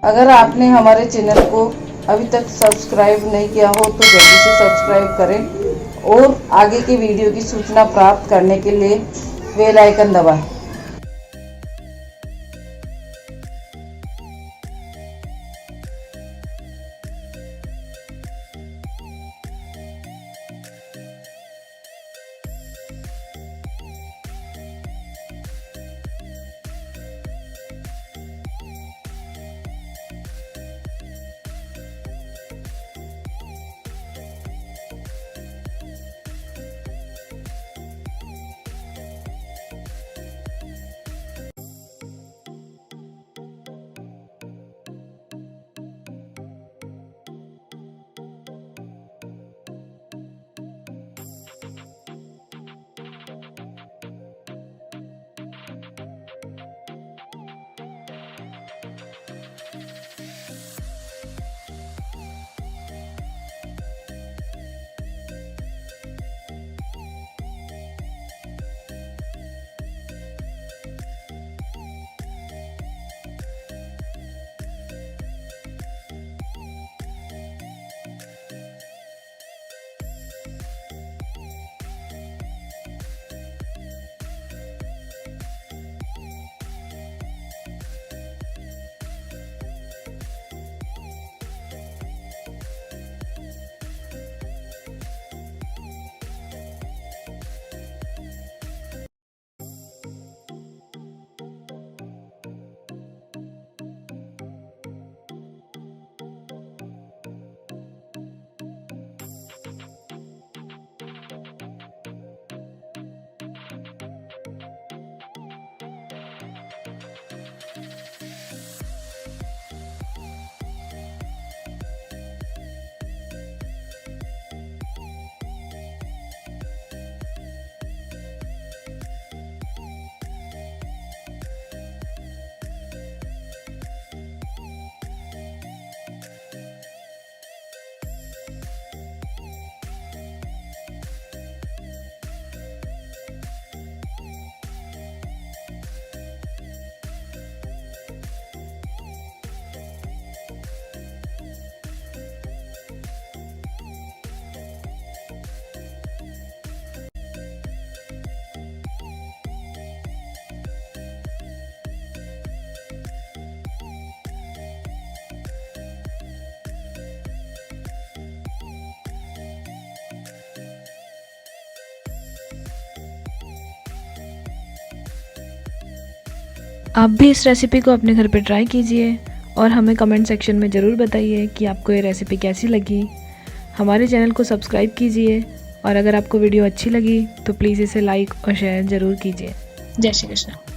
अगर आपने हमारे चैनल को अभी तक सब्सक्राइब नहीं किया हो तो जल्दी से सब्सक्राइब करें और आगे की वीडियो की सूचना प्राप्त करने के लिए बेल आइकन दबाएं। आप भी इस रेसिपी को अपने घर पे ट्राई कीजिए और हमें कमेंट सेक्शन में ज़रूर बताइए कि आपको ये रेसिपी कैसी लगी। हमारे चैनल को सब्सक्राइब कीजिए और अगर आपको वीडियो अच्छी लगी तो प्लीज़ इसे लाइक और शेयर ज़रूर कीजिए। जय श्री कृष्ण।